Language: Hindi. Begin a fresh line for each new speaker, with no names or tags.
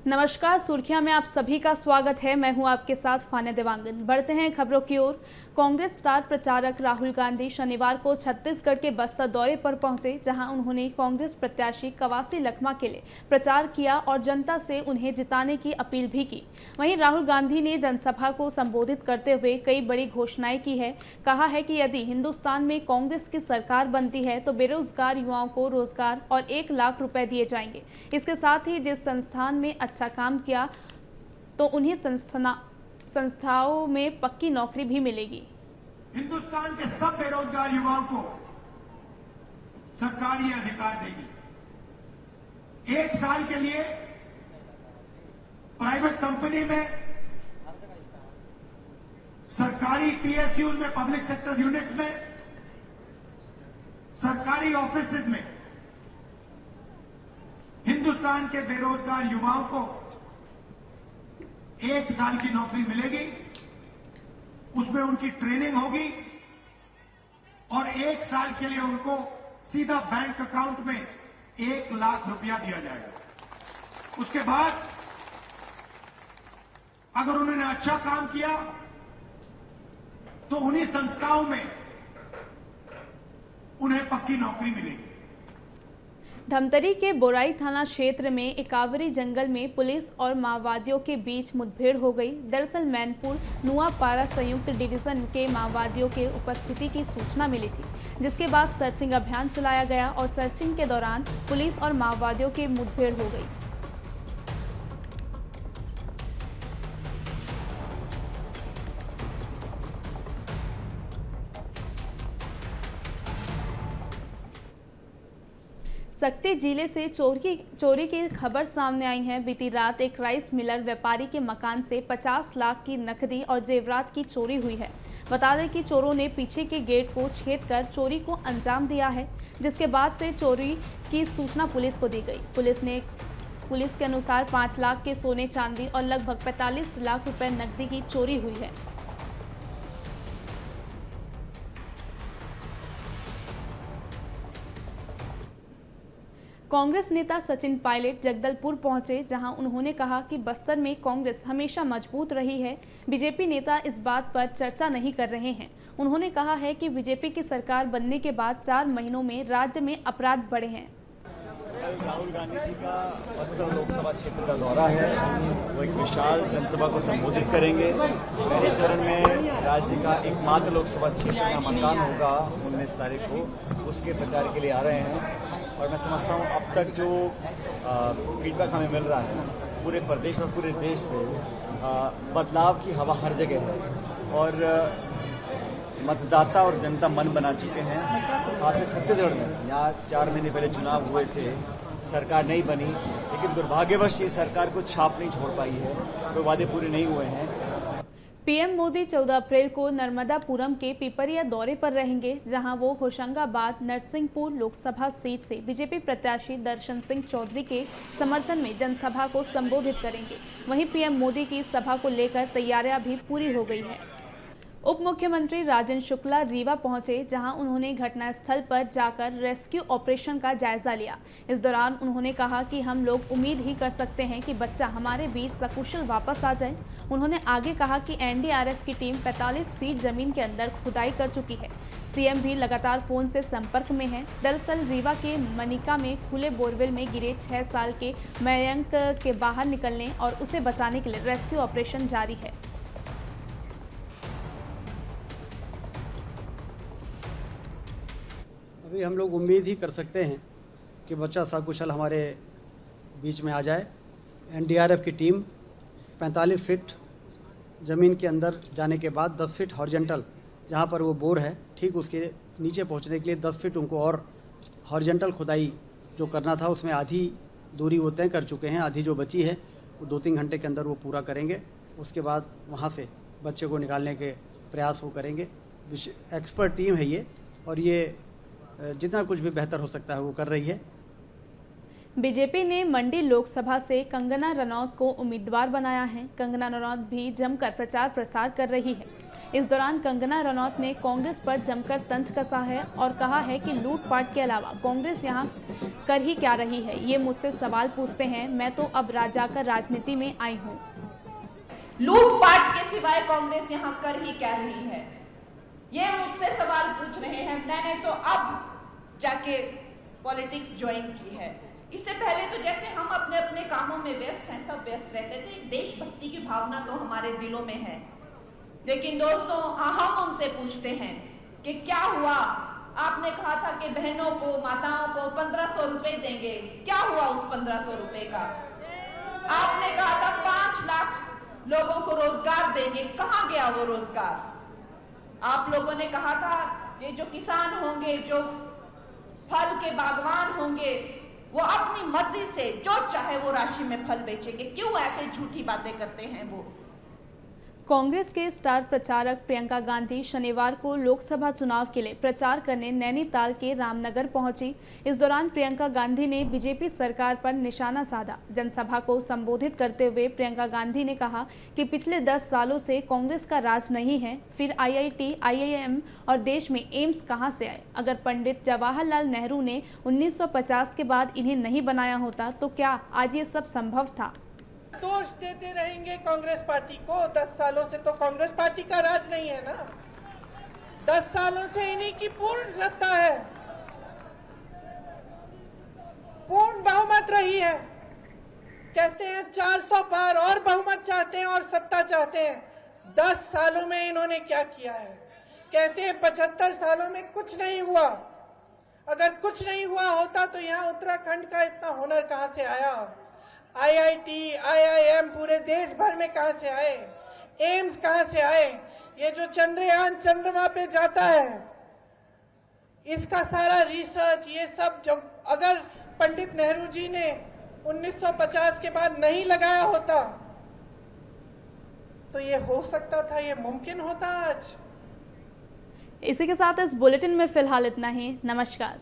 नमस्कार, सुर्खियां में आप सभी का स्वागत है। मैं हूं आपके साथ फाने देवांगन। बढ़ते हैं खबरों की ओर। कांग्रेस स्टार प्रचारक राहुल गांधी शनिवार को छत्तीसगढ़ के बस्तर दौरे पर पहुंचे, जहां उन्होंने कांग्रेस प्रत्याशी कवासी लखमा के लिए प्रचार किया और जनता से उन्हें जिताने की अपील भी की। वहीं राहुल गांधी ने जनसभा को संबोधित करते हुए कई बड़ी घोषणाएं की है। कहा है कि यदि हिंदुस्तान में कांग्रेस की सरकार बनती है तो बेरोजगार युवाओं को रोजगार और 1 लाख रुपए दिए जाएंगे। इसके साथ ही जिस संस्थान में अच्छा काम किया तो उन्हें संस्थाओं में पक्की नौकरी भी मिलेगी।
हिंदुस्तान के सब बेरोजगार युवाओं को सरकार ये अधिकार देगी। 1 साल के लिए प्राइवेट कंपनी में, सरकारी पीएसयू में, पब्लिक सेक्टर यूनिट्स में, सरकारी ऑफिसेज में हिंदुस्तान के बेरोजगार युवाओं को 1 साल की नौकरी मिलेगी। उसमें उनकी ट्रेनिंग होगी और 1 साल के लिए उनको सीधा बैंक अकाउंट में 1 लाख रुपया दिया जाएगा। उसके बाद अगर उन्होंने अच्छा काम किया तो उन्हीं संस्थाओं में उन्हें पक्की नौकरी मिलेगी।
धमतरी के बोराई थाना क्षेत्र में इकावरी जंगल में पुलिस और माओवादियों के बीच मुठभेड़ हो गई। दरअसल मैनपुर नुआपाड़ा संयुक्त डिवीजन के माओवादियों के उपस्थिति की सूचना मिली थी, जिसके बाद सर्चिंग अभियान चलाया गया और सर्चिंग के दौरान पुलिस और माओवादियों की मुठभेड़ हो गई। सक्ती जिले से चोरी की खबर सामने आई है। बीती रात एक राइस मिलर व्यापारी के मकान से 50 लाख की नकदी और जेवरात की चोरी हुई है। बता दें कि चोरों ने पीछे के गेट को छेदकर चोरी को अंजाम दिया है, जिसके बाद से चोरी की सूचना पुलिस को दी गई। पुलिस के अनुसार 5 लाख के सोने चांदी और लगभग 45 लाख रुपए नकदी की चोरी हुई है। कांग्रेस नेता सचिन पायलट जगदलपुर पहुंचे, जहां उन्होंने कहा कि बस्तर में कांग्रेस हमेशा मजबूत रही है। बीजेपी नेता इस बात पर चर्चा नहीं कर रहे हैं। उन्होंने कहा है कि बीजेपी की सरकार बनने के बाद 4 महीनों में राज्य में अपराध बढ़े हैं।
राहुल गांधी जी का बस्तर लोकसभा क्षेत्र का दौरा है। वो एक विशाल जनसभा को संबोधित करेंगे। पहले चरण में राज्य का एकमात्र लोकसभा क्षेत्र का मतदान होगा 19 तारीख को, उसके प्रचार के लिए आ रहे हैं। और मैं समझता हूँ अब तक जो फीडबैक हमें मिल रहा है पूरे प्रदेश और पूरे देश से, बदलाव की हवा हर जगह है और मतदाता और जनता मन बना चुके हैं। खासकर छत्तीसगढ़ में यहाँ 4 महीने पहले चुनाव हुए थे, सरकार नहीं बनी, लेकिन दुर्भाग्यवश ये सरकार को छाप नहीं छोड़ पाई है, कोई वादे पूरे नहीं हुए हैं।
पीएम मोदी 14 अप्रैल को नर्मदापुरम के पिपरिया दौरे पर रहेंगे, जहां वो होशंगाबाद नरसिंहपुर लोकसभा सीट से बीजेपी प्रत्याशी दर्शन सिंह चौधरी के समर्थन में जनसभा को संबोधित करेंगे। वहीं पीएम मोदी की सभा को लेकर तैयारियां भी पूरी हो गई है। उप मुख्यमंत्री राजेंद्र शुक्ला रीवा पहुंचे, जहां उन्होंने घटनास्थल पर जाकर रेस्क्यू ऑपरेशन का जायजा लिया। इस दौरान उन्होंने कहा कि हम लोग उम्मीद ही कर सकते हैं कि बच्चा हमारे बीच सकुशल वापस आ जाए। उन्होंने आगे कहा कि एनडीआरएफ की टीम 45 फीट जमीन के अंदर खुदाई कर चुकी है। सीएम भी लगातार फोन से संपर्क में है। दरअसल रीवा के मनिका में खुले बोरवेल में गिरे 6 साल के मयंक के बाहर निकलने और उसे बचाने के लिए रेस्क्यू ऑपरेशन जारी है।
अभी हम लोग उम्मीद ही कर सकते हैं कि बच्चा सकुशल हमारे बीच में आ जाए। एनडीआरएफ की टीम 45 फीट ज़मीन के अंदर जाने के बाद 10 फीट हॉरिजॉन्टल, जहाँ पर वो बोर है ठीक उसके नीचे पहुँचने के लिए 10 फीट उनको और हॉरिजॉन्टल खुदाई जो करना था उसमें आधी दूरी वो तय कर चुके हैं। आधी जो बची है वो 2-3 घंटे के अंदर वो पूरा करेंगे। उसके बाद वहाँ से बच्चे को निकालने के प्रयास वो करेंगे। एक्सपर्ट टीम है ये और ये जितना कुछ भी बेहतर हो सकता है वो कर रही है।
बीजेपी ने मंडी लोकसभा से कंगना रनौत को उम्मीदवार बनाया है। कंगना रनौत भी जमकर प्रचार प्रसार कर रही है। इस दौरान कंगना रनौत ने कांग्रेस पर जमकर तंज कसा है और कहा है कि लूटपाट के अलावा कांग्रेस यहां कर ही क्या रही है। ये मुझसे सवाल पूछते हैं, मैं तो अब जाकर राजनीति में आई हूँ।
लूटपाट के सिवाय कांग्रेस यहां कर ही क्या रही है, ये मुझसे सवाल पूछ रहे हैं। मैंने तो अब जाके पॉलिटिक्स ज्वाइन की है। इससे पहले तो जैसे हम अपने अपने कामों में व्यस्त हैं, सब व्यस्त रहते थे। एक देशभक्ति की भावना तो हमारे दिलों में है। लेकिन दोस्तों, हम उनसे पूछते हैं कि क्या हुआ? आपने कहा था कि बहनों को, माताओं को 1500 रुपए देंगे। क्या हुआ उस 1500 रुपए का? आपने कहा था 5 लाख लोगों को रोजगार देंगे। कहां गया वो रोजगार? आप लोगों ने कहा था कि जो किसान होंगे, जो फल के बागवान होंगे, वो अपनी मर्जी से जो चाहे वो राशि में फल बेचेंगे। क्यों ऐसे झूठी बातें करते हैं वो?
कांग्रेस के स्टार प्रचारक प्रियंका गांधी शनिवार को लोकसभा चुनाव के लिए प्रचार करने नैनीताल के रामनगर पहुंची। इस दौरान प्रियंका गांधी ने बीजेपी सरकार पर निशाना साधा। जनसभा को संबोधित करते हुए प्रियंका गांधी ने कहा कि पिछले 10 सालों से कांग्रेस का राज नहीं है, फिर IIT, IIM और देश में एम्स कहां से आए? अगर पंडित जवाहरलाल नेहरू ने 1950 के बाद इन्हें नहीं बनाया होता तो क्या आज ये सब संभव था?
दोष देते रहेंगे कांग्रेस पार्टी को। 10 सालों से तो कांग्रेस पार्टी का राज नहीं है ना। 10 सालों से इन्हीं की पूर्ण सत्ता है, पूर्ण बहुमत रही है। कहते हैं 400 पार और बहुमत चाहते हैं और सत्ता चाहते हैं। 10 सालों में इन्होंने क्या किया है? कहते हैं 75 सालों में कुछ नहीं हुआ। अगर कुछ नहीं हुआ होता तो यहाँ उत्तराखंड का इतना हुनर कहां से आया? IIT, IIM पूरे देश भर में कहां से आए? एम्स कहां से आए? ये जो चंद्रयान चंद्रमा पे जाता है, इसका सारा रिसर्च, ये सब जब अगर पंडित नेहरू जी ने 1950 के बाद नहीं लगाया होता तो ये हो सकता था, ये मुमकिन होता आज।
इसी के साथ इस बुलेटिन में फिलहाल इतना ही। नमस्कार।